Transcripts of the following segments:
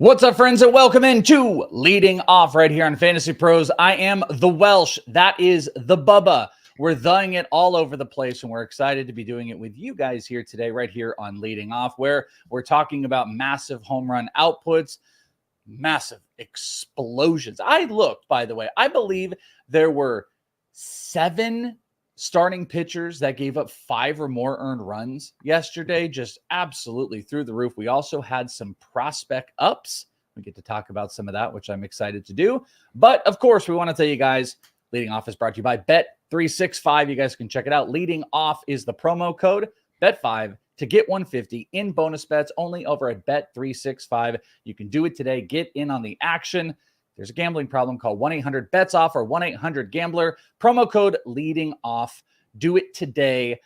What's up, friends, and welcome into Leading Off right here on Fantasy Pros. I am the Welsh. That is the Bubba. We're thying it all over the place, and we're excited to be doing it with you guys here today, right here on Leading Off, where we're talking about massive home run outputs, massive explosions. I looked, by the way, I believe there were 7 starting pitchers that gave up 5 or more earned runs yesterday, just absolutely through the roof. We also had some prospect ups. We get to talk about some of that, which I'm excited to do. But of course, we want to tell you guys, Leading Off is brought to you by Bet365. You guys can check it out. Leading Off is the promo code Bet5 to get 150 in bonus bets only over at Bet365. You can do it today. Get in on the action. There's a gambling problem. Call 1-800-BETS-OFF or 1-800-GAMBLER. Promo code Leading Off. Do it today.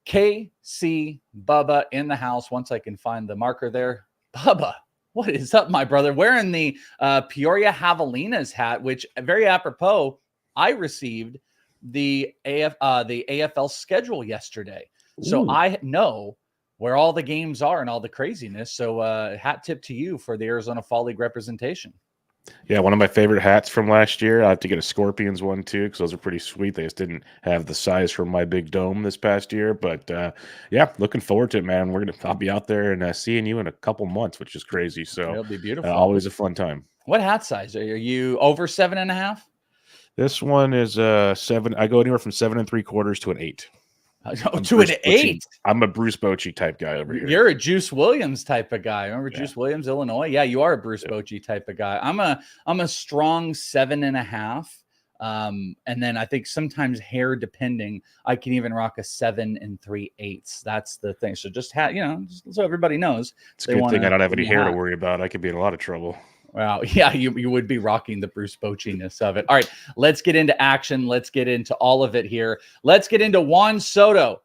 KC Bubba in the house. Once I can find the marker there. Bubba, what is up, my brother? Wearing the Peoria Javelinas hat, which very apropos, I received the AFL schedule yesterday. So Ooh. I know where all the games are and all the craziness. So hat tip to you for the Arizona Fall League representation. Yeah, one of my favorite hats from last year. I have to get a Scorpions one too, because those are pretty sweet. They just didn't have the size for my big dome this past year, but yeah, looking forward to it, man. I'll be out there and seeing you in a couple months, which is crazy. So It'll be beautiful. Always a fun time. What hat size are you? Over 7.5? This one is 7. I go anywhere from 7 3/4 to an 8. To an 8. I'm a Bruce Bochy type guy over here. You're a Juice Williams type of guy. Remember Yeah. Juice Williams, Illinois? Yeah, you are a Bruce Bochy type of guy. I'm a strong 7.5. And then I think sometimes hair depending, I can even rock a 7 3/8. That's the thing. So just just so everybody knows. It's a good thing I don't have any hair to worry about. I could be in a lot of trouble. Wow. Yeah, you would be rocking the Bruce Bochy-ness of it. All right, let's get into action. Let's get into all of it here. Let's get into Juan Soto.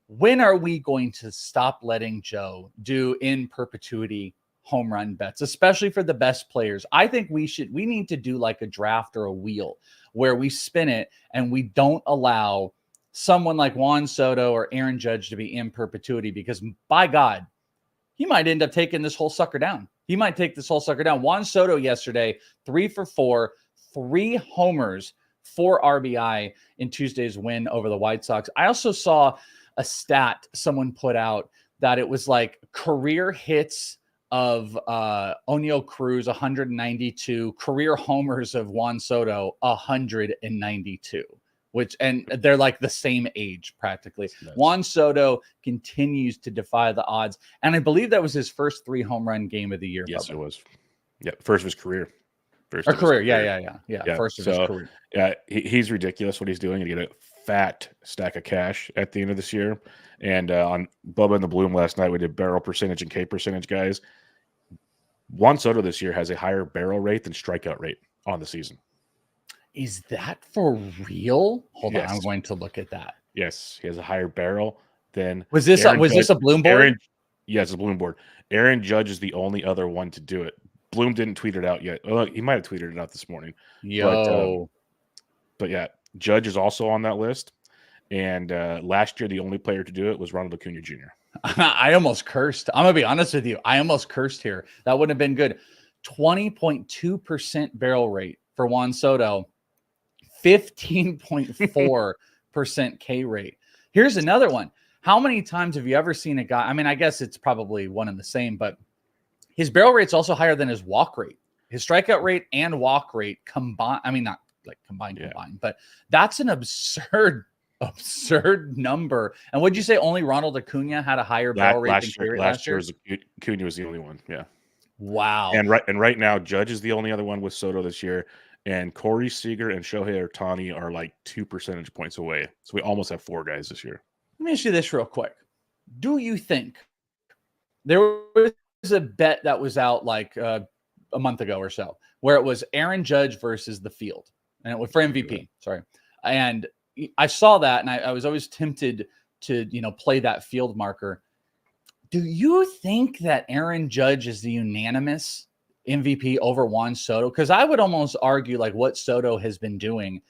When are we going to stop letting Joe do in perpetuity home run bets, especially for the best players? I think we need to do like a draft or a wheel where we spin it and we don't allow someone like Juan Soto or Aaron Judge to be in perpetuity, because by God, he might end up taking this whole sucker down. He might take this whole sucker down. Juan Soto yesterday, 3 for 4, 3 homers, 4 RBI in Tuesday's win over the White Sox. I also saw a stat someone put out that it was like career hits of Oneil Cruz, 192, career homers of Juan Soto, 192. And they're like the same age practically. Nice. Juan Soto continues to defy the odds. And I believe that was his first 3 home run game of the year. Yes, It was. Yeah, first of his career. Yeah. First of his career. Yeah, he's ridiculous what he's doing. And he get a fat stack of cash at the end of this year. And on Bubba and the Bloom last night, we did barrel percentage and K percentage, guys. Juan Soto this year has a higher barrel rate than strikeout rate on the season. Is that for real? Hold Yes. on, I'm going to look at that. Yes, he has a higher barrel than. Was this a Bloom board? Yes, a Bloom board. Aaron Judge is the only other one to do it. Bloom didn't tweet it out yet. Oh, he might have tweeted it out this morning. But yeah, Judge is also on that list. And last year, the only player to do it was Ronald Acuna Jr. I almost cursed. I'm gonna be honest with you. I almost cursed here. That wouldn't have been good. 20.2% barrel rate for Juan Soto. 15.4% K rate. Here's another one. How many times have you ever seen a guy? I mean, I guess it's probably one and the same, but his barrel rate's also higher than his walk rate. His strikeout rate and walk rate combined. I mean, not like combined, but that's an absurd number. And would you say only Ronald Acuna had a higher barrel rate than K rate last year? Acuna was the only one. Yeah. Wow. And right now, Judge is the only other one with Soto this year. And Corey Seager and Shohei Ohtani are like 2 percentage points away. So we almost have 4 guys this year. Let me ask you this real quick. Do you think there was a bet that was out like a month ago or so where it was Aaron Judge versus the field, and it was for MVP? Sorry. And I saw that and I was always tempted to, play that field marker. Do you think that Aaron Judge is the unanimous MVP over Juan Soto? Because I would almost argue like what Soto has been doing,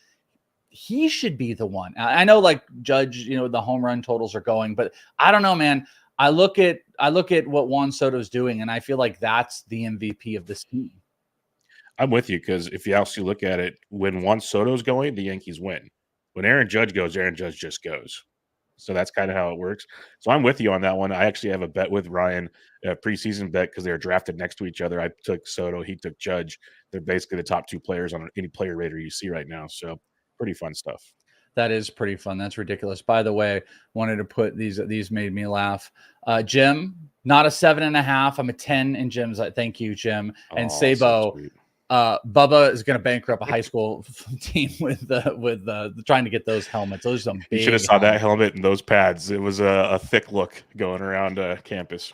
he should be the one. I know like Judge, the home run totals are going, but I don't know, man. I look at what Juan Soto's doing, and I feel like that's the MVP of this team. I'm with you because if you actually look at it, when Juan Soto's going, the Yankees win. When Aaron Judge goes, Aaron Judge just goes. So that's kind of how it works. So I'm with you on that one. I actually have a bet with Ryan, a preseason bet, because they were drafted next to each other. I took Soto, he took Judge. They're basically the top two players on any player rater you see right now. So pretty fun stuff. That is pretty fun. That's ridiculous. By the way, wanted to put these made me laugh. Jim, not a 7.5. I'm a 10 in Jim's. Thank you, Jim. And Sabo, Bubba is going to bankrupt a high school team with trying to get those helmets. Those are some big. You should have saw that helmet and those pads. It was a thick look going around campus.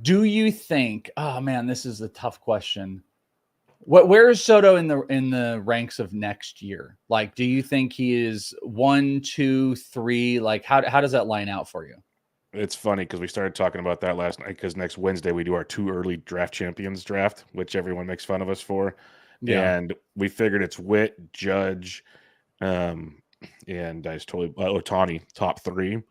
Do you think? Oh man, this is a tough question. Where is Soto in the ranks of next year? Like, do you think he is 1, 2, 3? Like, how does that line out for you? It's funny because we started talking about that last night because next Wednesday we do our 2 early draft champions draft, which everyone makes fun of us for. Yeah. And we figured it's Witt, Judge, and I just totally Ohtani, top 3. And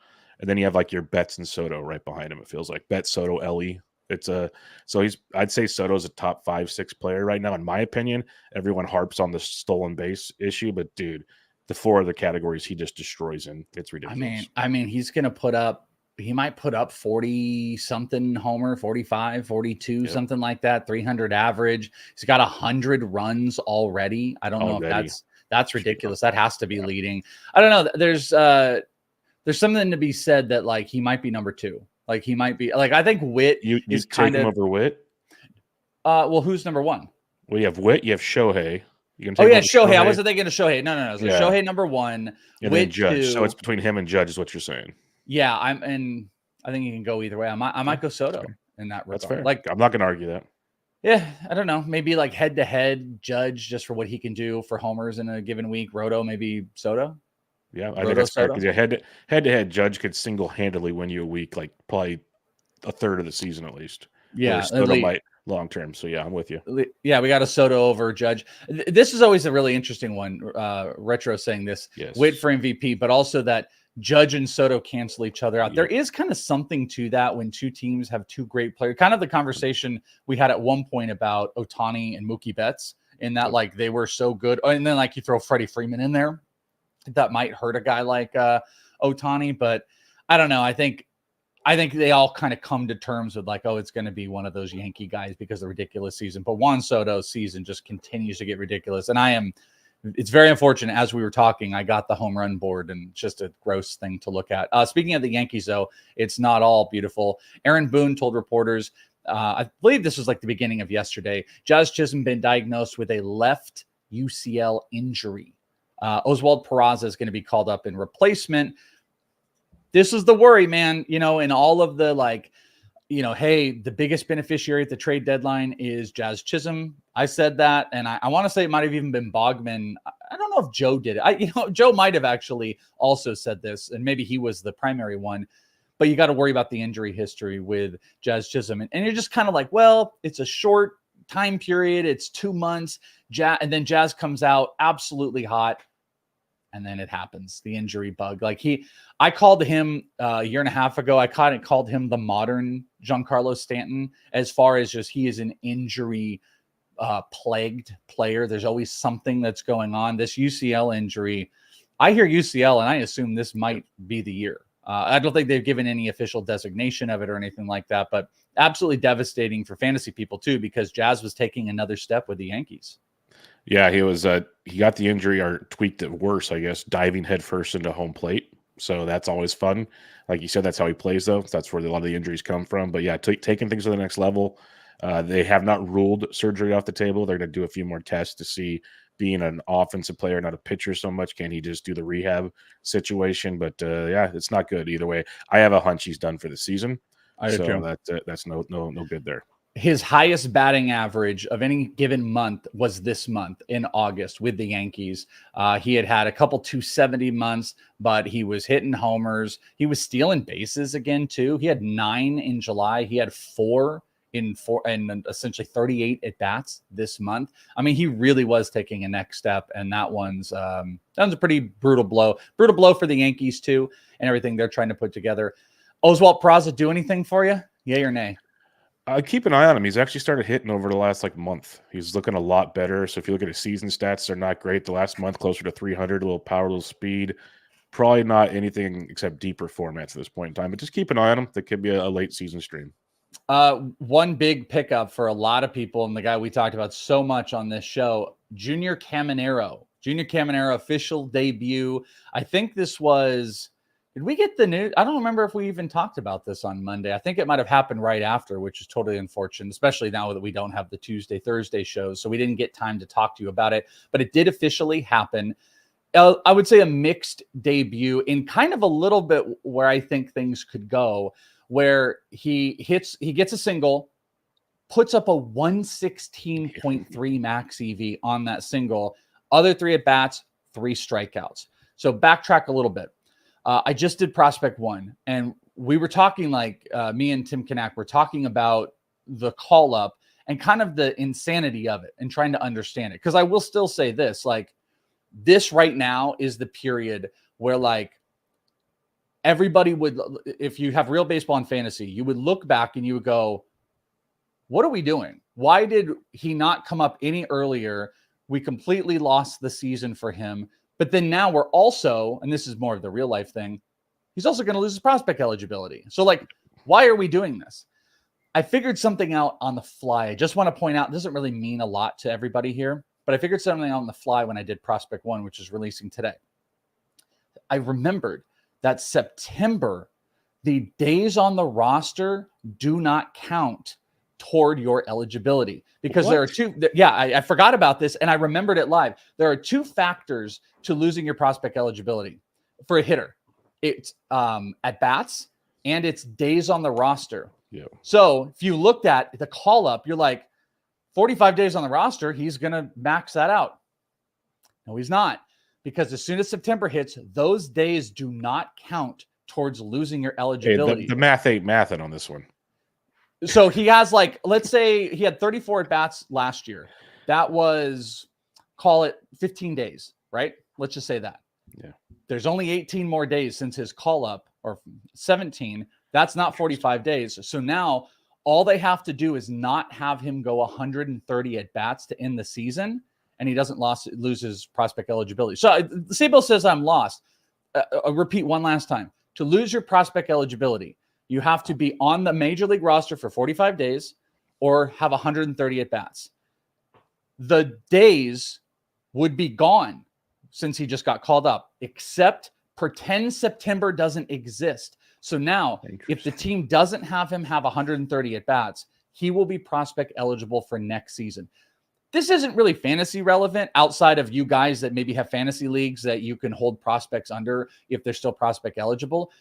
then you have like your Betts and Soto right behind him. It feels like Betts, Soto, Ellie. I'd say Soto's a top 5, 6 player right now, in my opinion. Everyone harps on the stolen base issue, but dude, the 4 other categories he just destroys in. It's ridiculous. I mean, he might put up 40 something homer, 45, 42, something like that, 300 average. He's got 100 runs already. I don't know if that's ridiculous. That has to be leading. I don't know. There's something to be said that like he might be number 2. Like he might be like, I think Witt is kind of over Witt. Well, who's number 1? Well, you have Witt, you have Shohei. Shohei. I wasn't thinking of Shohei. No. So Shohei number 1, and Witt Judge. 2. So it's between him and Judge, is what you're saying. Yeah, I think you can go either way. I might go Soto in that regard. That's fair. Like, I'm not going to argue that. Yeah, I don't know. Maybe like head to head Judge just for what he can do for homers in a given week. Roto, maybe Soto. Yeah, I think that's fair because head to head Judge could single handedly win you a week, like probably a third of the season at least. Yeah, Soto might long term. So yeah, I'm with you. Yeah, we got a Soto over Judge. This is always a really interesting one. Retro saying this. Yes. Wait for MVP, but also that Judge and Soto cancel each other out. Yeah. There is kind of something to that when 2 teams have 2 great players. Kind of the conversation we had at one point about Ohtani and Mookie Betts, in that like they were so good, and then like you throw Freddie Freeman in there. That might hurt a guy like Ohtani, but I don't know. I think they all kind of come to terms with like, oh, it's going to be one of those Yankee guys because of the ridiculous season. But Juan Soto's season just continues to get ridiculous. And it's very unfortunate. As we were talking, I got the home run board, and it's just a gross thing to look at. Speaking of the Yankees, though, it's not all beautiful. Aaron Boone told reporters, I believe this was like the beginning of yesterday, Jazz Chisholm been diagnosed with a left UCL injury. Oswald Peraza is going to be called up in replacement. This is the worry, man. In all of the like, hey, the biggest beneficiary at the trade deadline is Jazz Chisholm. I said that, and I want to say it might have even been Bogman. I don't know if Joe did it. Joe might have actually also said this, and maybe he was the primary one. But you got to worry about the injury history with Jazz Chisholm, and you're just kind of like, well, it's a short time period. It's 2 months. And then Jazz comes out absolutely hot. And then it happens, the injury bug. Like I called him a year and a half ago. I called him the modern Giancarlo Stanton, as far as just he is an injury plagued player. There's always something that's going on. This UCL injury, I hear UCL and I assume this might be the year. I don't think they've given any official designation of it or anything like that, but absolutely devastating for fantasy people too, because Jazz was taking another step with the Yankees. Yeah, he got the injury or tweaked it worse, I guess, diving headfirst into home plate. So that's always fun. Like you said, that's how he plays, though. That's where a lot of the injuries come from. But yeah, taking things to the next level. They have not ruled surgery off the table. They're going to do a few more tests to see, being an offensive player, not a pitcher so much, can he just do the rehab situation? But yeah, it's not good either way. I have a hunch he's done for the season. That's no good there. His highest batting average of any given month was this month in August with the Yankees. He had a couple 270 months, but he was hitting homers. He was stealing bases again, too. He had 9 in July. He had 4 and essentially 38 at bats this month. I mean, he really was taking a next step, and that one's a pretty brutal blow. Brutal blow for the Yankees, too, and everything they're trying to put together. Oswalt Peraza do anything for you? Yay or nay? I keep an eye on him. He's actually started hitting over the last month. He's looking a lot better. So if you look at his season stats, they're not great. The last month, closer to 300, a little power, a little speed. Probably not anything except deeper formats at this point in time. But just keep an eye on him. That could be a late season stream. One big pickup for a lot of people, and the guy we talked about so much on this show, Junior Caminero. Junior Caminero official debut. I think this was... Did we get the news? I don't remember if we even talked about this on Monday. I think it might have happened right after, which is totally unfortunate, especially now that we don't have the Tuesday, Thursday shows. So we didn't get time to talk to you about it, but it did officially happen. I would say a mixed debut in kind of a little bit where I think things could go, where he gets a single, puts up a 116.3 max EV on that single. Other 3 at bats, 3 strikeouts. So backtrack a little bit. I just did prospect 1, and we were talking me and Tim Kanak were talking about the call up and kind of the insanity of it and trying to understand it. Because I will still say this, this right now is the period where everybody would, if you have real baseball and fantasy, you would look back and you would go, what are we doing? Why did he not come up any earlier? We completely lost the season for him. But then now we're also, and this is more of the real life thing, he's also going to lose his prospect eligibility. So why are we doing this? I figured something out on the fly. I just want to point out, it doesn't really mean a lot to everybody here, but I figured something out on the fly when I did prospect 1, which is releasing today. I remembered that September, the days on the roster do not count toward your eligibility because there are 2. I forgot about this and I remembered it live. There are 2 factors to losing your prospect eligibility for a hitter. It's at bats and it's days on the roster. Yeah. So if you looked at the call up, you're 45 days on the roster, he's going to max that out. No, he's not, because as soon as September hits, those days do not count towards losing your eligibility. Hey, the math ain't mathing on this one. So he has let's say he had 34 at bats last year. That was, call it 15 days, right? Let's just say that. Yeah. There's only 18 more days since his call up, or 17. That's not 45 days. So now all they have to do is not have him go 130 at bats to end the season, and he doesn't lose his prospect eligibility. So Sabo says I'm lost. I'll repeat one last time. To lose your prospect eligibility, you have to be on the major league roster for 45 days or have 130 at bats. The days would be gone since he just got called up, except pretend September doesn't exist. So now, if the team doesn't have him have 130 at bats, he will be prospect eligible for next season. This isn't really fantasy relevant outside of you guys that maybe have fantasy leagues that you can hold prospects under if they're still prospect eligible.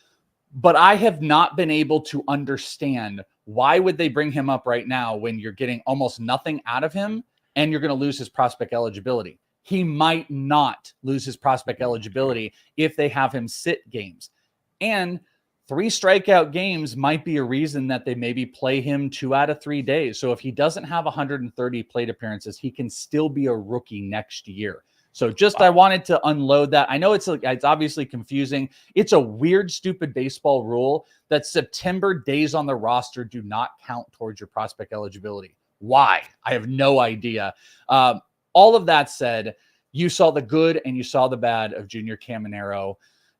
But I have not been able to understand why would they bring him up right now when you're getting almost nothing out of him and you're going to lose his prospect eligibility. He might not lose his prospect eligibility if they have him sit games. And 3 strikeout games might be a reason that they maybe play him 2 out of 3 days. So if he doesn't have 130 plate appearances, he can still be a rookie next year. So I wanted to unload that. I know it's obviously confusing. It's a weird, stupid baseball rule that September days on the roster do not count towards your prospect eligibility. Why? I have no idea. All of that said, you saw the good and you saw the bad of Junior Caminero.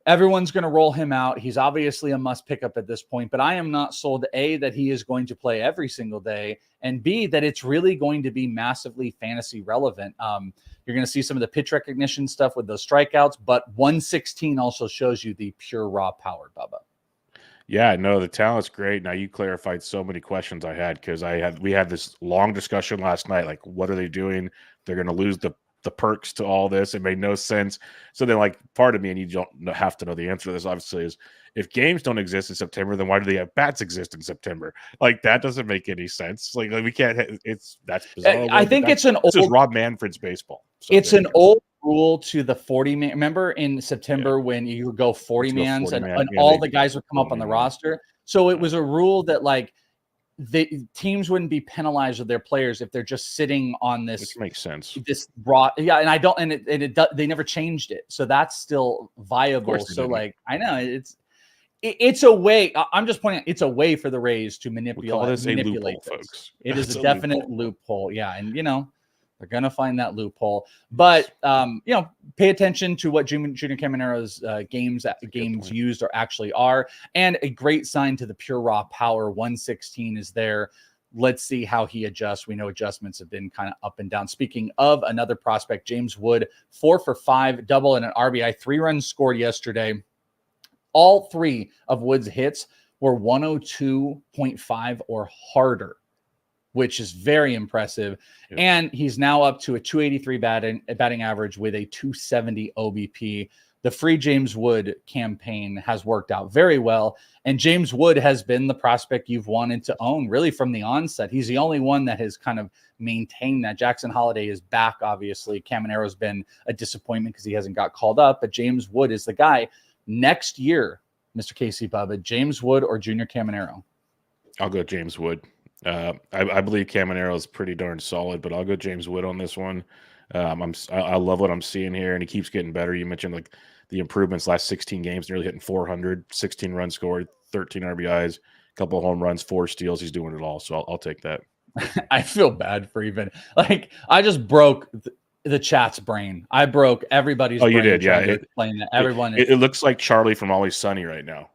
Everyone's going to roll him out. He's obviously a must pick up at this point, but I am not sold, A, that he is going to play every single day, and B, that it's really going to be massively fantasy relevant. You're going to see some of the pitch recognition stuff with those strikeouts, but 116 also shows you the pure raw power, Bubba. Yeah, no, the talent's great. Now you clarified so many questions I had because we had this long discussion last night. What are they doing? They're going to lose the perks to all this. It made no sense. So then part of me, and you don't have to know the answer to this, obviously, is if games don't exist in September, then why do they have bats exist in September? That doesn't make any sense. We can't, that's bizarre. I think it's an old, this is Rob Manfred's baseball. So it's an old rule to the 40 man. Remember in September when you would go 40 mans and all the guys would come up on the roster. So it was a rule that the teams wouldn't be penalized with their players if they're just sitting on this. Which makes sense. This raw, yeah, and I don't, and it they never changed it, so that's still viable. So I know It's a way. I'm just pointing out, it's a way for the Rays to We call this a manipulate loophole, this. folks. It is It's a a definite loophole. Yeah. And, they're going to find that loophole. But, pay attention to what Junior Camaro's games used or actually are. And a great sign to the pure raw power. 116 is there. Let's see how he adjusts. We know adjustments have been kind of up and down. Speaking of another prospect, James Wood, 4 for 5, double and an RBI, 3 runs scored yesterday. All 3 of Wood's hits were 102.5 or harder, which is very impressive. Yep. And he's now up to a 283 batting average with a 270 OBP. The free James Wood campaign has worked out very well. And James Wood has been the prospect you've wanted to own really from the onset. He's the only one that has kind of maintained that. Jackson Holiday is back, obviously. Camaro's been a disappointment because he hasn't got called up. But James Wood is the guy. Next year, Mr. Casey Bubba, James Wood or Junior Caminero? I'll go James Wood. I believe Caminero is pretty darn solid, but I'll go James Wood on this one. I love what I'm seeing here, and he keeps getting better. You mentioned like the improvements last 16 games, nearly hitting 400, 16 runs scored, 13 RBIs, a couple of home runs, 4 steals. He's doing it all, so I'll take that. I feel bad for even I just broke the chat's brain. I broke everybody's. Oh, brain. You did, yeah. Explain that everyone. It looks like Charlie from Always Sunny right now.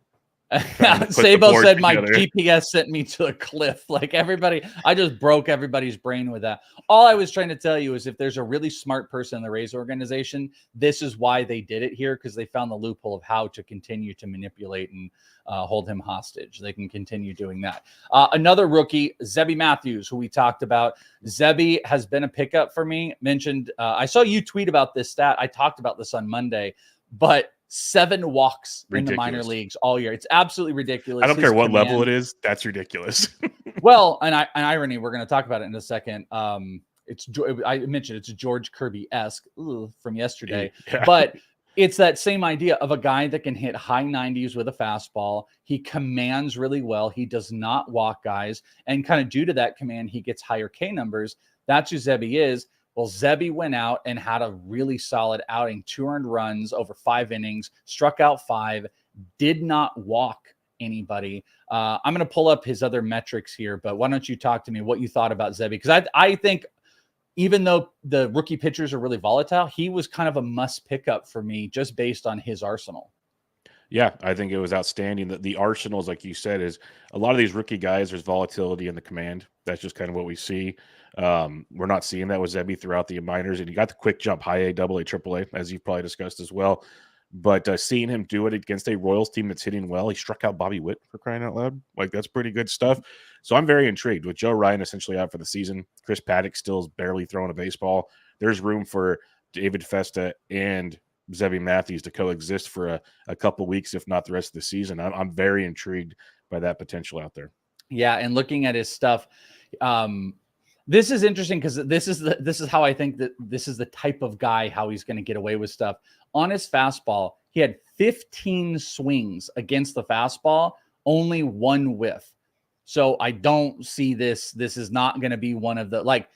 Sabo said my GPS sent me to a cliff. Like everybody, I just broke everybody's brain with that. All I was trying to tell you is if there's a really smart person in the Rays organization, this is why they did it here, because they found the loophole of how to continue to manipulate and hold him hostage. They can continue doing that. Another rookie, Zebby Matthews, who we talked about. Zebby has been a pickup for me. Mentioned, I saw you tweet about this stat. I talked about this on Monday, but 7 walks in the minor leagues all year. It's absolutely ridiculous. I don't care what level it is. That's ridiculous. Well, and irony, we're going to talk about it in a second. I mentioned it's George Kirby-esque from yesterday, yeah. But it's that same idea of a guy that can hit high 90s with a fastball. He commands really well. He does not walk guys, and kind of due to that command, he gets higher K numbers. That's who Zebby is. Well, Zebby went out and had a really solid outing, 2 earned runs over 5 innings, struck out 5, did not walk anybody. I'm going to pull up his other metrics here, but why don't you talk to me what you thought about Zebby? Because I think even though the rookie pitchers are really volatile, he was kind of a must pickup for me just based on his arsenal. Yeah, I think it was outstanding. The arsenals, like you said, is a lot of these rookie guys, there's volatility in the command. That's just kind of what we see. We're not seeing that with Zebby throughout the minors, and he got the quick jump, high A, double A, triple A, as you've probably discussed as well. But seeing him do it against a Royals team that's hitting well, he struck out Bobby Witt, for crying out loud. Like, that's pretty good stuff. So I'm very intrigued. With Joe Ryan essentially out for the season, Chris Paddock still is barely throwing a baseball. There's room for David Festa and Zebby Matthews to coexist for a couple weeks, if not the rest of the season. I'm very intrigued by that potential out there. Yeah, and looking at his stuff, this is interesting because this is how I think that this is the type of guy how he's going to get away with stuff. On his fastball, he had 15 swings against the fastball, only 1 whiff. So I don't see this. This is not going to be one of the, like,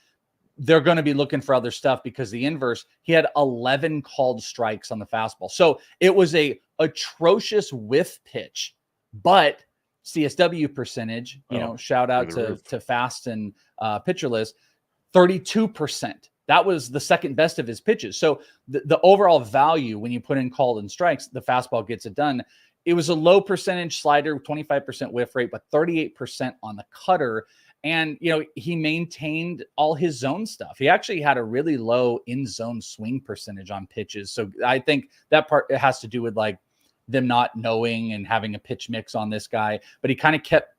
they're going to be looking for other stuff, because the inverse, he had 11 called strikes on the fastball. So it was a atrocious whiff pitch, but CSW percentage, shout out to Fast and Pitcher List, 32%. That was the second best of his pitches. So the overall value, when you put in called and strikes, the fastball gets it done. It was a low percentage slider, 25% whiff rate, but 38% on the cutter. And, he maintained all his zone stuff. He actually had a really low in-zone swing percentage on pitches. So I think that part has to do with like them not knowing and having a pitch mix on this guy. But he kind of kept,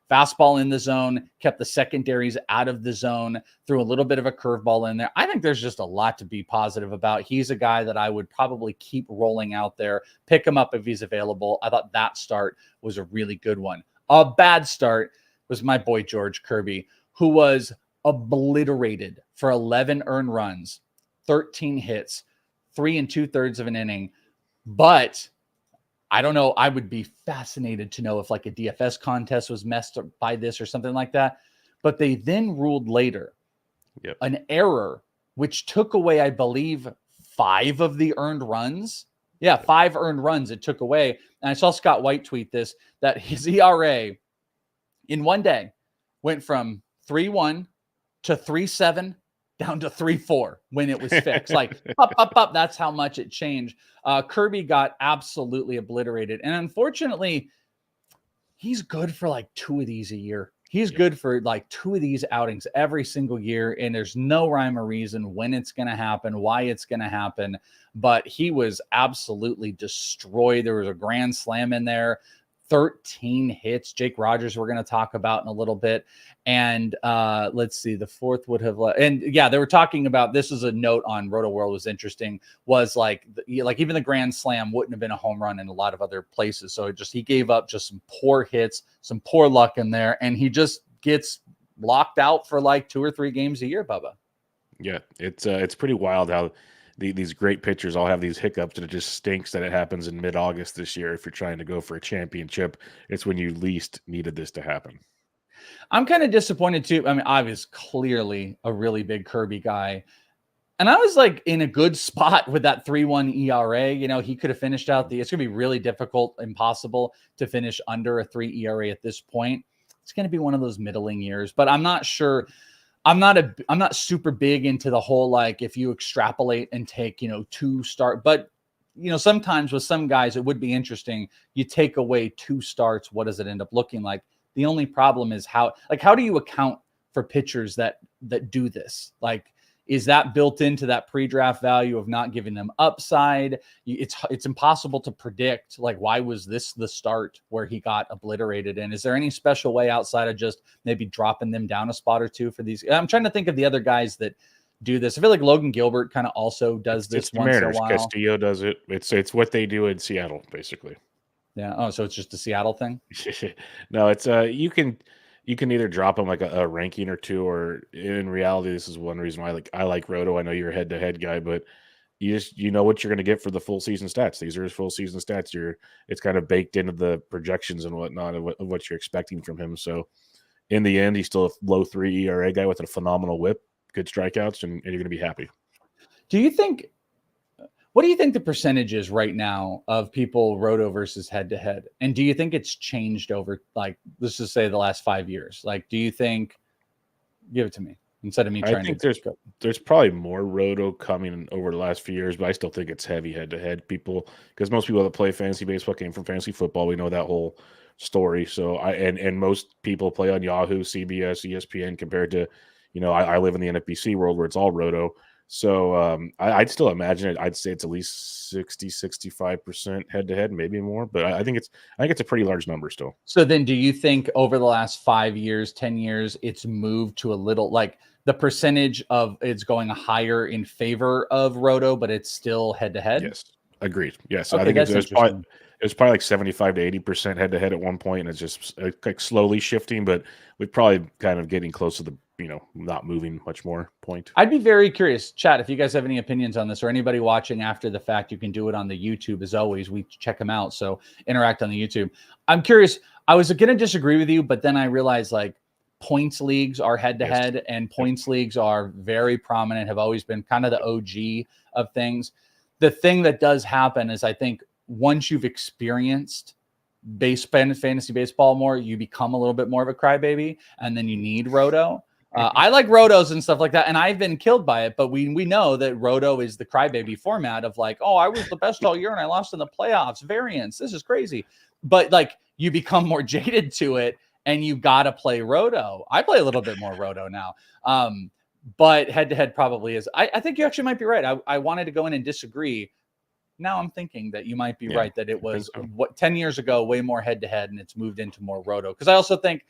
fastball in the zone, kept the secondaries out of the zone, threw a little bit of a curveball in there. I think there's just a lot to be positive about. He's a guy that I would probably keep rolling out there, pick him up if he's available. I thought that start was a really good one. A bad start was my boy George Kirby, who was obliterated for 11 earned runs, 13 hits, 3 2/3 of an inning. But I don't know. I would be fascinated to know if like a DFS contest was messed up by this or something like that. But they then ruled later an error, which took away, I believe, 5 of the earned runs. Yeah, 5 earned runs it took away. And I saw Scott White tweet this, that his ERA in one day went from 3.1 to 3.7 down to 3.4 when it was fixed. Like up. That's how much it changed. Kirby got absolutely obliterated. And unfortunately, he's good for like 2 of these a year. He's good for like 2 of these outings every single year. And there's no rhyme or reason when it's going to happen, why it's going to happen. But he was absolutely destroyed. There was a grand slam in there, 13 hits. Jake Rogers, we're going to talk about in a little bit. And let's see, the fourth would have, and yeah, they were talking about, this is a note on Roto World was interesting, was like even the grand slam wouldn't have been a home run in a lot of other places. So he gave up just some poor hits, some poor luck in there. And he just gets locked out for like 2 or 3 games a year, Bubba. Yeah. It's pretty wild how these great pitchers all have these hiccups, and it just stinks that it happens in mid-August this year. If you're trying to go for a championship, it's when you least needed this to happen. I'm kind of disappointed too. I mean, I was clearly a really big Kirby guy, and I was like in a good spot with that 3.1 ERA. You know, he could have finished out it's going to be really difficult, impossible to finish under a 3 ERA at this point. It's going to be one of those middling years, but I'm not sure. I'm not super big into the whole, like, if you extrapolate and take, 2 start, but sometimes with some guys, it would be interesting. You take away 2 starts. What does it end up looking like? The only problem is how do you account for pitchers that do this? Like, is that built into that pre-draft value of not giving them upside? It's impossible to predict. Like, why was this the start where he got obliterated? And is there any special way outside of just maybe dropping them down a spot or 2 for these? I'm trying to think of the other guys that do this. I feel like Logan Gilbert kind of also does this once Mariners. in a while. Castillo does it. It's what they do in Seattle, basically. Yeah. Oh, so it's just a Seattle thing? No, it's you can either drop them like a ranking or 2, or in reality, this is one reason why I like Roto. I know you're a head-to-head guy, but you know what you're going to get for the full season stats. These are his full season stats. It's kind of baked into the projections and whatnot of what you're expecting from him. So in the end, he's still a low 3 ERA guy with a phenomenal whip, good strikeouts, and you're going to be happy. What do you think the percentage is right now of people Roto versus head-to-head? And do you think it's changed over, like, let's just say the last 5 years? Like, do you think, give it to me instead of me trying to. There's probably more Roto coming over the last few years, but I still think it's heavy head-to-head because most people that play fantasy baseball came from fantasy football. We know that whole story. So and most people play on Yahoo, CBS, ESPN compared to, I live in the NFBC world where it's all Roto. So I'd still imagine it. I'd say it's at least 60-65% head-to-head, maybe more. But I think it's a pretty large number still. So then, do you think over the last 5 years, 10 years, it's moved to a little, like, the percentage of it's going higher in favor of Roto, but it's still head-to-head? Yes, agreed. Yes, okay, I think it was probably like 75 to 80% head-to-head at one point, and it's just like slowly shifting. But we're probably kind of getting close to the not moving much more point. I'd be very curious, chat, if you guys have any opinions on this, or anybody watching after the fact, you can do it on the YouTube. As always, we check them out, so interact on the YouTube. I'm curious. I was going to disagree with you, but then I realized, like, points leagues are head-to-head, and points leagues are very prominent, have always been kind of the OG of things. The thing that does happen is, I think, once you've experienced fantasy baseball more, you become a little bit more of a crybaby, and then you need Roto. I like Rotos and stuff like that, and I've been killed by it, but we know that Roto is the crybaby format of, like, oh, I was the best all year and I lost in the playoffs. Variance. This is crazy. But, like, you become more jaded to it, and you got to play Roto. I play a little bit more Roto now. But head-to-head probably is. I think you actually might be right. I wanted to go in and disagree. Now I'm thinking that you might be right, that it was 10 years ago, way more head-to-head, and it's moved into more Roto. Because I also think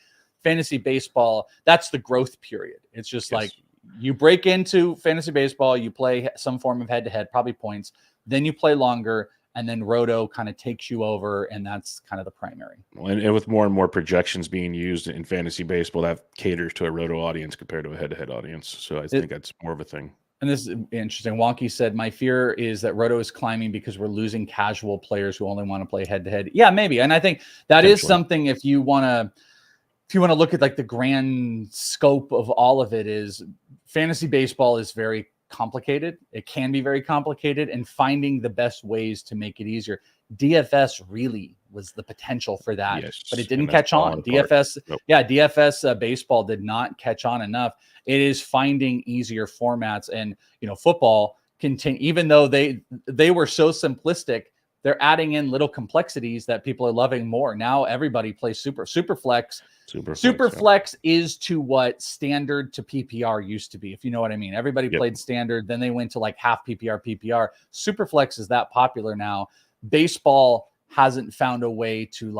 fantasy baseball, that's the growth period. It's just like you break into fantasy baseball, you play some form of head-to-head, probably points, then you play longer, and then Roto kind of takes you over, and that's kind of the primary. And with more and more projections being used in fantasy baseball, that caters to a Roto audience compared to a head-to-head audience. So I think that's more of a thing. And this is interesting. Wonky said, my fear is that Roto is climbing because we're losing casual players who only want to play head-to-head. Yeah, maybe. And I think that is something, if you want to look at, like, the grand scope of all of it, is fantasy baseball is very complicated. It can be very complicated, and finding the best ways to make it easier. DFS really was the potential for that, but it didn't catch on. DFS, DFS baseball did not catch on enough. It is finding easier formats, and football continue. Even though they were so simplistic, they're adding in little complexities that people are loving more. Now everybody plays super flex. Super flex is to what standard to PPR used to be, if you know what I mean. Everybody played standard, then they went to like half PPR. Super flex is that popular now. Baseball hasn't found a way to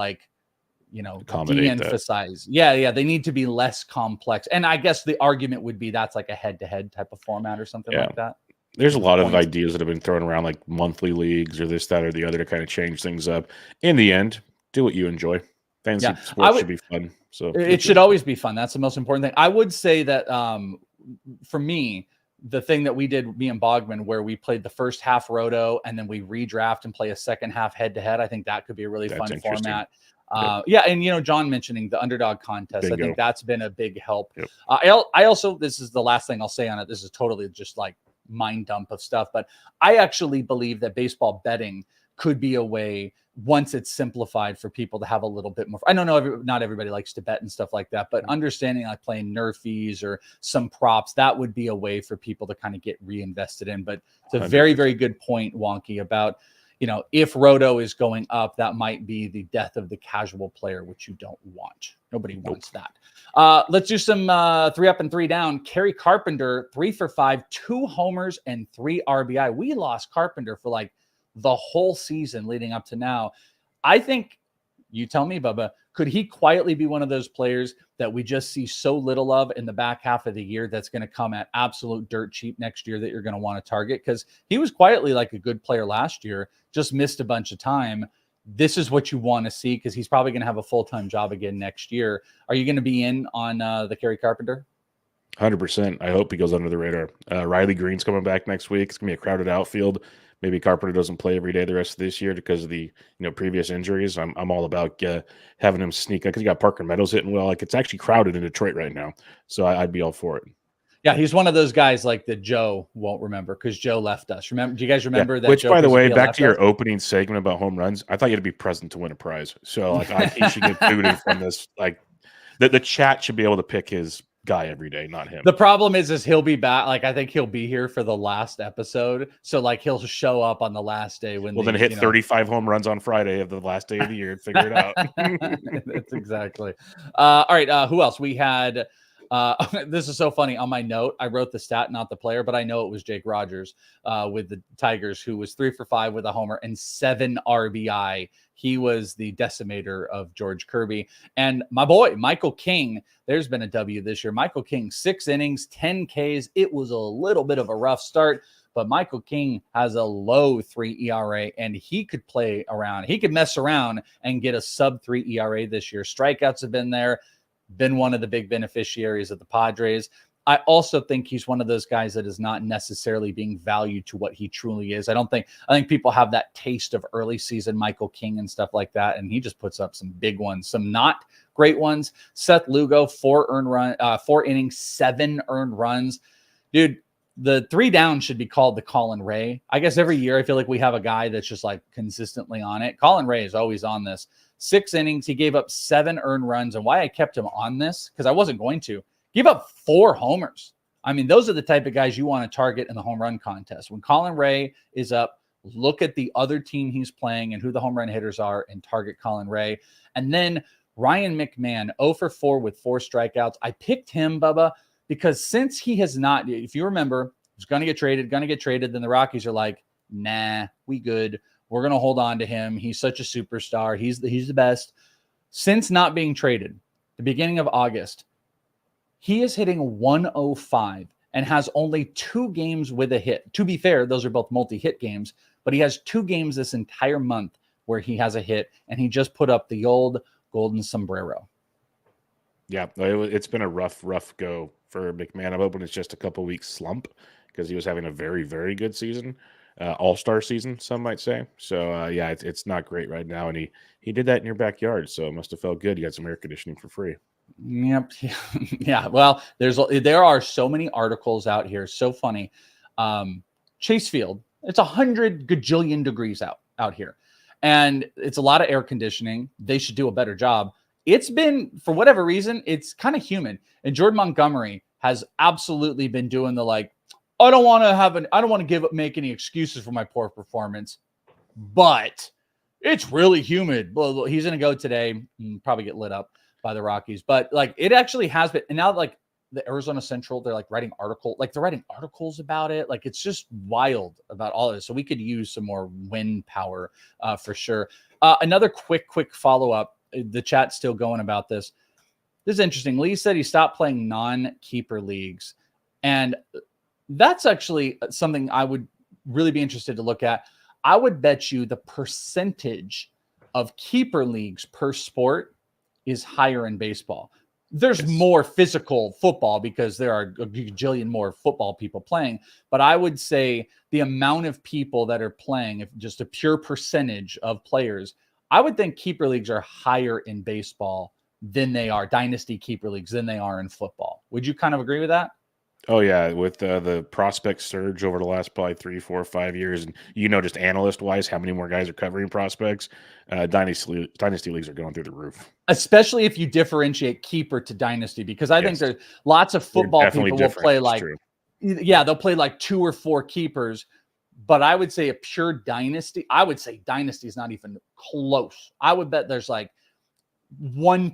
de-emphasize. Yeah. They need to be less complex. And I guess the argument would be that's like a head-to-head type of format or something like that. There's a lot of ideas that have been thrown around, like monthly leagues or this, that, or the other, to kind of change things up. In the end, do what you enjoy. Fantasy sports should be fun. So it should always be fun. That's the most important thing. I would say that for me, the thing that we did, me and Bogman, where we played the first half roto and then we redraft and play a second half head-to-head, I think that could be a really fun format. And John mentioning the underdog contest, Bingo. I think that's been a big help. I also, this is the last thing I'll say on it. This is totally just like mind dump of stuff, but I actually believe that baseball betting could be a way, once it's simplified, for people to have a little bit more. I don't know, not everybody likes to bet and stuff like that, but understanding like playing nerfies or some props, that would be a way for people to kind of get reinvested in. But it's a 100%. Very, very good point, Wonky, about if roto is going up, that might be the death of the casual player, which you don't want. Nobody wants that. Let's do some 3 up and 3 down. Kerry Carpenter, 3 for 5, 2 homers and 3 RBI. We lost Carpenter for like the whole season leading up to now. I think, you tell me, Bubba, could he quietly be one of those players that we just see so little of in the back half of the year that's going to come at absolute dirt cheap next year that you're going to want to target? Because he was quietly like a good player last year, just missed a bunch of time. This is what you want to see, because he's probably going to have a full-time job again next year. Are you going to be in on the Kerry Carpenter? 100%. I hope he goes under the radar. Riley Green's coming back next week. It's going to be a crowded outfield. Maybe Carpenter doesn't play every day the rest of this year because of the previous injuries. I'm all about having him sneak, because you got Parker Meadows hitting well. Like, it's actually crowded in Detroit right now, so I'd be all for it. Yeah, he's one of those guys like that Joe won't remember, because Joe left us. Do you guys remember that? Which, Joe by the way, back to your opening segment about home runs, I thought you had to be present to win a prize. So he should get booted from this. Like, the chat should be able to pick his guy every day, not him. The problem is he'll be back. Like, I think he'll be here for the last episode, so like he'll show up on the last day when. Then hit 35 home runs on Friday of the last day of the year and figure it out. That's exactly. All right, who else? We had. This is so funny. On my note, I wrote the stat, not the player, but I know it was Jake Rogers with the Tigers, who was 3 for 5 with a homer and 7 RBI. He was the decimator of George Kirby. And my boy, Michael King, there's been a W this year. Michael King, 6 innings, 10 Ks. It was a little bit of a rough start, but Michael King has a low 3 ERA, and he could play around. He could mess around and get a sub 3 ERA this year. Strikeouts have been there. Been one of the big beneficiaries of the Padres. I also think he's one of those guys that is not necessarily being valued to what he truly is. I think people have that taste of early season Michael King and stuff like that, and he just puts up some big ones, some not great ones. Seth Lugo, 4 innings, 7 earned runs. Dude, the 3 down should be called the Colin Ray. I guess every year I feel like we have a guy that's just like consistently on it. Colin Ray is always on this. 6 innings. He gave up 7 earned runs. And why I kept him on this, because I wasn't going to. Give up 4 homers. I mean, those are the type of guys you want to target in the home run contest. When Colin Ray is up, look at the other team he's playing and who the home run hitters are and target Colin Ray. And then Ryan McMahon, 0 for 4 with 4 strikeouts. I picked him, Bubba, because since he has not, if you remember, he's going to get traded. Then the Rockies are like, nah, we good. We're going to hold on to him. He's such a superstar. He's the best. Since not being traded, the beginning of August, he is hitting 105 and has only 2 games with a hit. To be fair, those are both multi-hit games, but he has 2 games this entire month where he has a hit, and he just put up the old golden sombrero. Yeah, it's been a rough go for McMahon. I'm hoping it's just a couple weeks slump, because he was having a very, very good season. All-star season, some might say. So, it's not great right now. And he did that in your backyard, so it must have felt good. You got some air conditioning for free. Yep. Yeah. Well, there are so many articles out here. So funny. Chase Field, it's 100 gajillion degrees out here. And it's a lot of air conditioning. They should do a better job. It's been, for whatever reason, it's kind of humid. And Jordan Montgomery has absolutely been doing the like, I don't want to make any excuses for my poor performance, but it's really humid. Well, he's going to go today and probably get lit up by the Rockies. But like, it actually has been. And now like the Arizona Central, they're like writing articles about it. Like, it's just wild about all of this. So we could use some more wind power for sure. Another quick follow-up. The chat's still going about this. This is interesting. Lee said he stopped playing non-keeper leagues. And that's actually something I would really be interested to look at. I would bet you the percentage of keeper leagues per sport is higher in baseball. There's more physical football because there are a gajillion more football people playing. But I would say the amount of people that are playing, if just a pure percentage of players, I would think keeper leagues are higher in baseball than they are dynasty keeper leagues than they are in football. Would you kind of agree with that? Oh yeah, with the prospect surge over the last probably 3, 4, 5 years, and just analyst wise, how many more guys are covering prospects? Dynasty leagues are going through the roof. Especially if you differentiate keeper to dynasty, because I think there's lots of football people will play like, they'll play like 2 or 4 keepers. But I would say a pure dynasty, I would say dynasty is not even close. I would bet there's like 1%,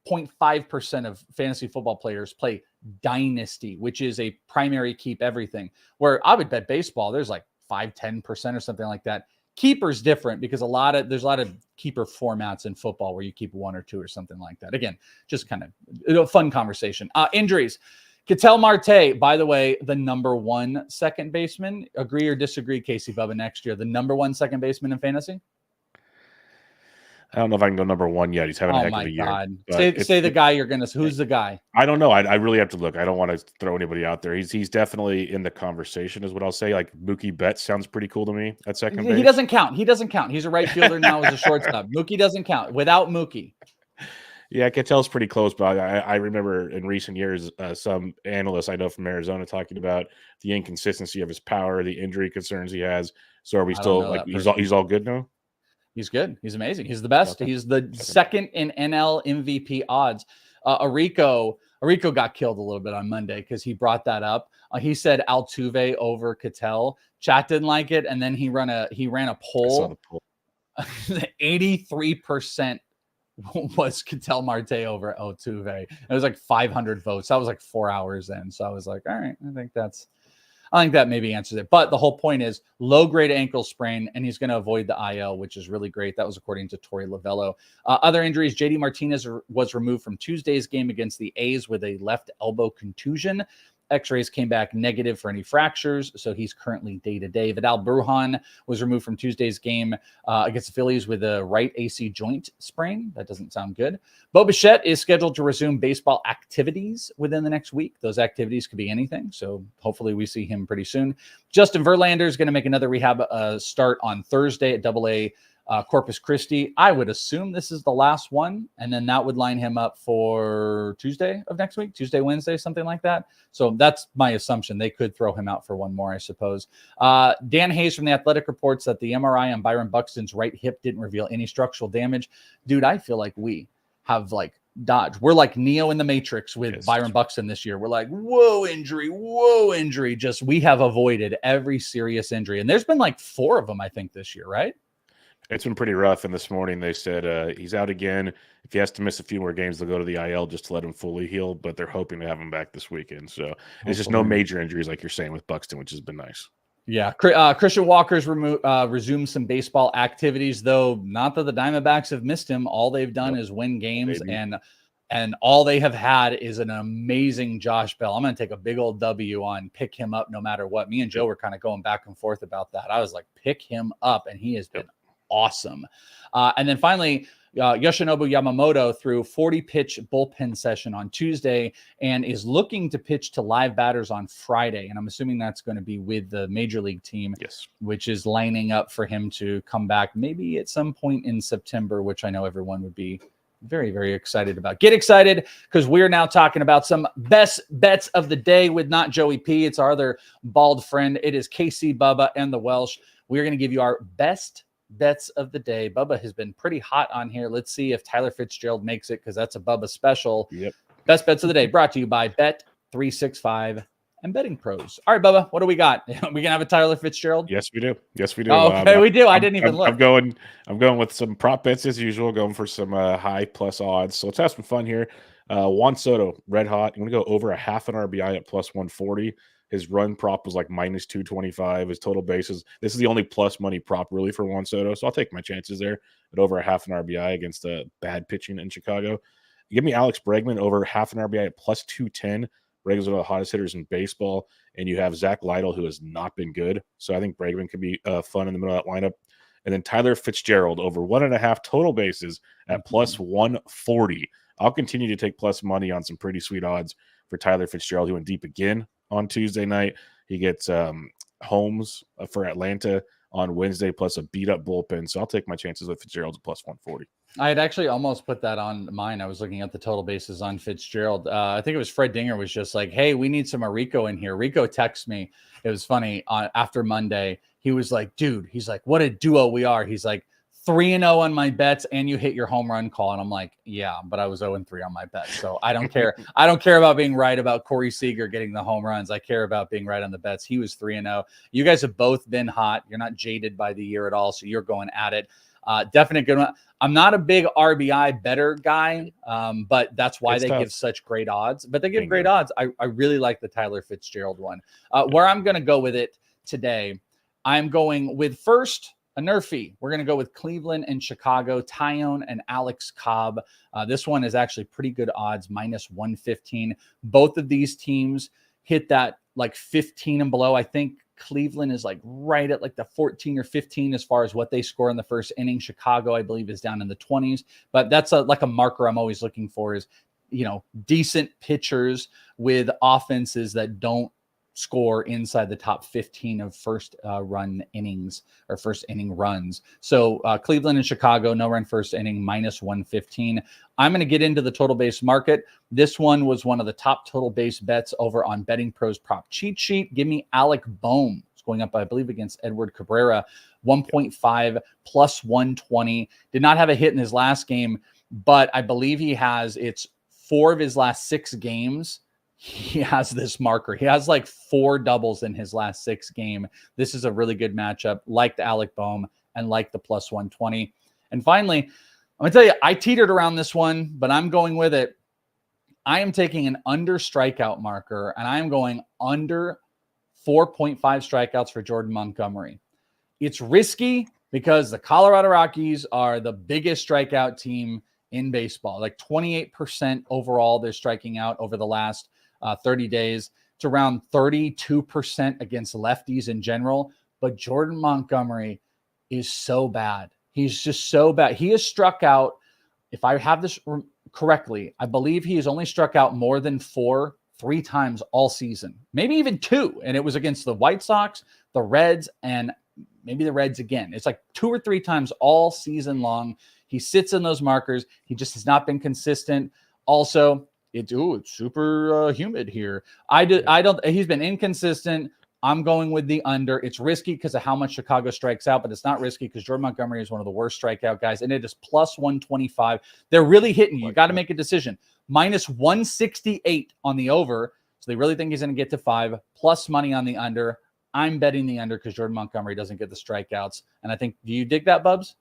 0.5% of fantasy football players play dynasty, which is a primary keep everything, where I would bet baseball, there's like 5-10% or something like that. Keeper's different because there's a lot of keeper formats in football where you keep 1 or 2 or something like that. Again, just kind of a fun conversation. Injuries. Ketel Marte, by the way, the number 1 second baseman. Agree or disagree, Casey Bubba, next year? The number 1 second baseman in fantasy? I don't know if I can go number 1 yet. He's having a heck of a year. Oh, my God. Say the guy you're going to – who's the guy? I don't know. I really have to look. I don't want to throw anybody out there. He's definitely in the conversation is what I'll say. Like Mookie Betts sounds pretty cool to me at second base. He doesn't count. He's a right fielder now as a shortstop. Mookie doesn't count. Without Mookie. Yeah, Ketel's pretty close, but I remember in recent years some analysts I know from Arizona talking about the inconsistency of his power, the injury concerns he has. So are we still like he's all good now? He's good. He's amazing. He's the best. Okay. He's the second in NL MVP odds. Arico got killed a little bit on Monday because he brought that up. He said Altuve over Ketel. Chat didn't like it, and then he ran a poll. 83% was Ketel Marte over Altuve. It was like 500 votes. That was like 4 hours in. So I was like, all right, I think that maybe answers it. But the whole point is low-grade ankle sprain, and he's going to avoid the IL, which is really great. That was according to Torey Lavello. Other injuries, JD Martinez was removed from Tuesday's game against the A's with a left elbow contusion. X-rays came back negative for any fractures, so he's currently day-to-day. Vidal Brujan was removed from Tuesday's game against the Phillies with a right AC joint sprain. That doesn't sound good. Bo Bichette is scheduled to resume baseball activities within the next week. Those activities could be anything, so hopefully we see him pretty soon. Justin Verlander is going to make another rehab start on Thursday at AA Corpus Christi. I would assume this is the last one, and then that would line him up for Tuesday of next week, Tuesday, Wednesday, something like that. So that's my assumption. They could throw him out for one more, I suppose. Dan Hayes from The Athletic reports that the MRI on Byron Buxton's right hip didn't reveal any structural damage. Dude, I feel like we have dodged. We're like Neo in the Matrix with Byron Buxton this year. We're like, whoa, injury. Just we have avoided every serious injury. And there's been like 4 of them, I think, this year, right? It's been pretty rough, and this morning they said he's out again. If he has to miss a few more games, they'll go to the IL just to let him fully heal, but they're hoping to have him back this weekend. So it's just no major injuries like you're saying with Buxton, which has been nice. Yeah. Christian Walker's resumed some baseball activities, though not that the Diamondbacks have missed him. All they've done is win games, and all they have had is an amazing Josh Bell. I'm going to take a big old W on pick him up no matter what. Me and Joe were kind of going back and forth about that. I was like, pick him up, and he has been awesome. And then finally, Yoshinobu Yamamoto threw 40-pitch bullpen session on Tuesday and is looking to pitch to live batters on Friday. And I'm assuming that's going to be with the Major League team, which is lining up for him to come back maybe at some point in September, which I know everyone would be very, very excited about. Get excited because we're now talking about some best bets of the day with not Joey P. It's our other bald friend. It is KC, Bubba, and the Welsh. We're going to give you our best bets of the day. Bubba has been pretty hot on here. Let's see if Tyler Fitzgerald makes it because that's a Bubba special. Yep. Best bets of the day brought to you by Bet365 and Betting Pros. All right, Bubba, what do we got? We going to have a Tyler Fitzgerald? Yes, we do. Yes, we do. Oh, okay, we do. I didn't even look. I'm going with some prop bets as usual, going for some high plus odds. So let's have some fun here. Juan Soto, red hot. I'm going to go over a half an RBI at plus 140. His run prop was like minus 225. His total bases. This is the only plus money prop really for Juan Soto. So I'll take my chances there at over a half an RBI against bad pitching in Chicago. Give me Alex Bregman over half an RBI at plus 210. Bregman's one of the hottest hitters in baseball. And you have Zach Lytle, who has not been good. So I think Bregman could be fun in the middle of that lineup. And then Tyler Fitzgerald over 1.5 total bases at plus 140. I'll continue to take plus money on some pretty sweet odds for Tyler Fitzgerald, who went deep again on Tuesday night. He gets Holmes for Atlanta on Wednesday, plus a beat-up bullpen. So I'll take my chances with Fitzgerald at plus 140. I had actually almost put that on mine. I was looking at the total bases on Fitzgerald. I think it was Fred Dinger was just like, hey, we need some Rico in here. Rico texted me. It was funny. After Monday, he was like, dude, he's like, what a duo we are. He's like, 3-0 on my bets, and you hit your home run call. And I'm like, yeah, but I was 0-3 on my bets. So I don't care. I don't care about being right about Corey Seager getting the home runs. I care about being right on the bets. He was 3-0. You guys have both been hot. You're not jaded by the year at all. So you're going at it. Definite good one. I'm not a big RBI better guy, but that's why they give such great odds. But they give great odds. I really like the Tyler Fitzgerald one. Where I'm going to go with it today, I'm going with first a Nerfy. We're going to go with Cleveland and Chicago, Tyone and Alex Cobb. This one is actually pretty good odds, minus 115. Both of these teams hit that like 15 and below. I think Cleveland is like right at like the 14 or 15 as far as what they score in the first inning. Chicago, I believe, is down in the 20s. But that's like a marker I'm always looking for is, decent pitchers with offenses that don't score inside the top 15 of first run innings or first inning runs. So Cleveland and Chicago, no run first inning, minus 115. I'm going to get into the total base market. This one was one of the top total base bets over on Betting Pros prop cheat sheet. Give me Alec Bohm. It's going up, I believe, against Edward Cabrera, 1.5 plus 120. Did not have a hit in his last game, but I believe it's 4 of his last 6 games. He has this marker. He has like 4 doubles in his last 6 games. This is a really good matchup, like the Alec Bohm and like the plus 120. And finally, I'm going to tell you, I teetered around this one, but I'm going with it. I am taking an under strikeout marker, and I am going under 4.5 strikeouts for Jordan Montgomery. It's risky because the Colorado Rockies are the biggest strikeout team in baseball. Like 28% overall, they're striking out over the last 30 days. It's around 32% against lefties in general. But Jordan Montgomery is so bad. He's just so bad. He has struck out, if I have this correctly, I believe he has only struck out more than 3 times all season, maybe even 2. And it was against the White Sox, the Reds, and maybe the Reds again. It's like 2 or 3 times all season long. He sits in those markers. He just has not been consistent. Also, it's super humid here. He's been inconsistent. I'm going with the under. It's risky because of how much Chicago strikes out, but it's not risky because Jordan Montgomery is one of the worst strikeout guys, and it is plus 125. They're really hitting you. You got to make a decision. Minus 168 on the over, so they really think he's going to get to 5. Plus money on the under. I'm betting the under because Jordan Montgomery doesn't get the strikeouts, and I think, do you dig that, Bubs?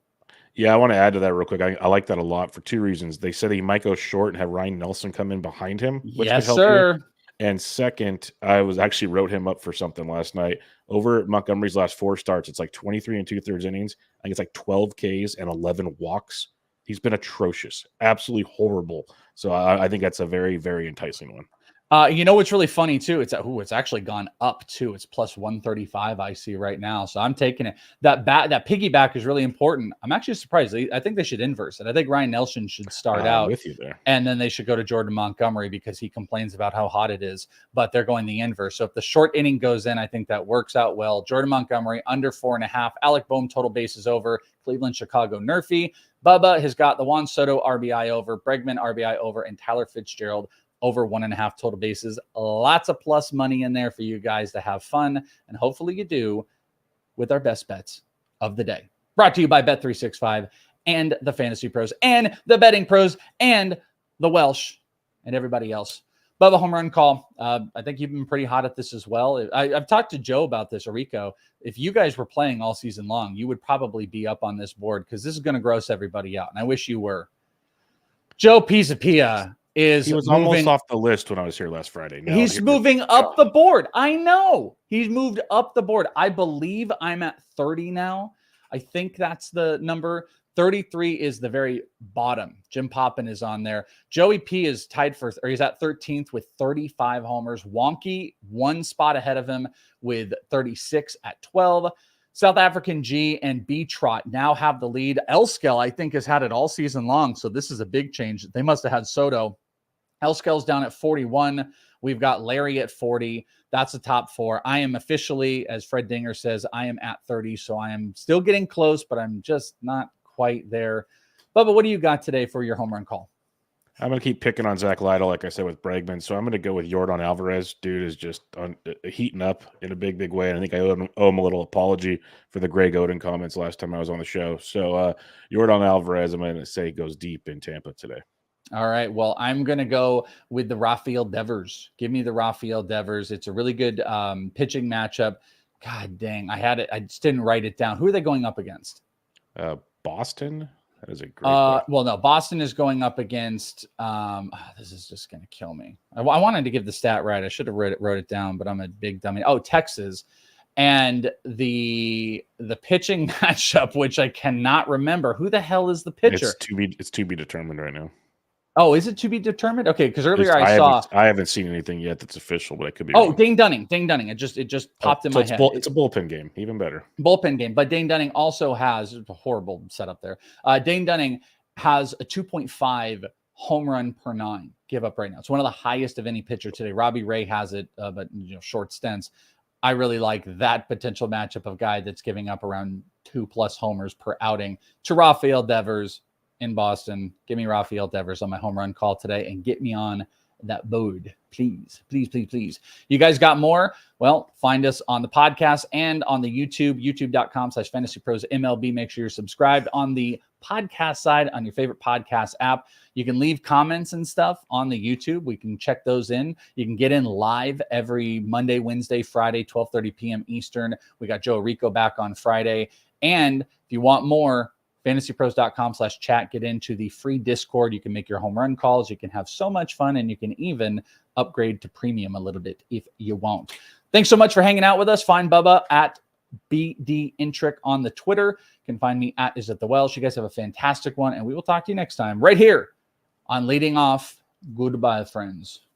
Yeah, I want to add to that real quick. I like that a lot for 2 reasons. They said he might go short and have Ryan Nelson come in behind him, which could help sir. You. And second, I was actually wrote him up for something last night. Over Montgomery's last 4 starts, it's like 23 2/3 innings. I think it's like 12 Ks and 11 walks. He's been atrocious, absolutely horrible. So I think that's a very, very enticing one. You know what's really funny too? It's actually gone up too. It's plus 135 I see right now. So I'm taking it. That piggyback is really important. I'm actually surprised. I think they should inverse it. I think Ryan Nelson should start out with you there, and then they should go to Jordan Montgomery because he complains about how hot it is, but they're going the inverse. So if the short inning goes in, I think that works out well. Jordan Montgomery under 4.5. Alec Boehm total bases over. Cleveland, Chicago, Nerfy. Bubba has got the Juan Soto RBI over, Bregman RBI over, and Tyler Fitzgerald over 1.5 total bases. Lots of plus money in there for you guys to have fun, and hopefully you do with our best bets of the day. Brought to you by Bet365 and the Fantasy Pros and the Betting Pros and the Welsh and everybody else. Bubba, home run call. I think you've been pretty hot at this as well. I've talked to Joe about this, Rico. If you guys were playing all season long, you would probably be up on this board because this is going to gross everybody out, and I wish you were. Joe Pisapia he was almost off the list when I was here last Friday. Now, he's moving up the board. I know. He's moved up the board. I believe I'm at 30 now. I think that's the number. 33 is the very bottom. Jim Poppin is on there. Joey P is tied he's at 13th with 35 homers. Wonky, one spot ahead of him with 36 at 12. South African G and B Trot now have the lead. Elskell, I think, has had it all season long. So this is a big change. They must have had Soto. Elskell's down at 41. We've got Larry at 40. That's the top four. I am officially, as Fred Dinger says, I am at 30. So I am still getting close, but I'm just not quite there. Bubba, what do you got today for your home run call? I'm going to keep picking on Zach Lytle, like I said, with Bregman. So I'm going to go with Yordan Alvarez. Dude is just heating up in a big, big way. And I think I owe him a little apology for the Greg Oden comments last time I was on the show. So Yordan Alvarez, I'm going to say, goes deep in Tampa today. All right. Well, I'm going to go with the Rafael Devers. Give me the Rafael Devers. It's a really good pitching matchup. God dang. I had it. I just didn't write it down. Who are they going up against? Boston. That is a great well, no, Boston is going up against this is just going to kill me. I wanted to give the stat right. I should have wrote it down, but I'm a big dummy. Oh, Texas. And the pitching matchup, which I cannot remember. Who the hell is the pitcher? It's to be determined right now. Oh, is it to be determined? Okay, because earlier I haven't seen anything yet that's official, but it could be. Oh, wrong. Dane Dunning. It just popped in my head. It's a bullpen game, even better. Bullpen game, but Dane Dunning also has a horrible setup there. Dane Dunning has a 2.5 home run per 9 give up right now. It's one of the highest of any pitcher today. Robbie Ray has it, but short stints. I really like that potential matchup of guy that's giving up around 2+ homers per outing to Rafael Devers in Boston. Give me Rafael Devers on my home run call today and get me on that board. Please, please, please, please. You guys got more? Well, find us on the podcast and on the YouTube, youtube.com/FantasyPros MLB. Make sure you're subscribed on the podcast side on your favorite podcast app. You can leave comments and stuff on the YouTube. We can check those in. You can get in live every Monday, Wednesday, Friday, 12:30 p.m. Eastern. We got Joe Rico back on Friday. And if you want more, FantasyPros.com/chat. Get into the free Discord. You can make your home run calls. You can have so much fun, and you can even upgrade to premium a little bit if you want. Thanks so much for hanging out with us. Find Bubba at BDintric on the Twitter. You can find me at Is It The Welsh. You guys have a fantastic one, and we will talk to you next time right here on Leading Off. Goodbye, friends.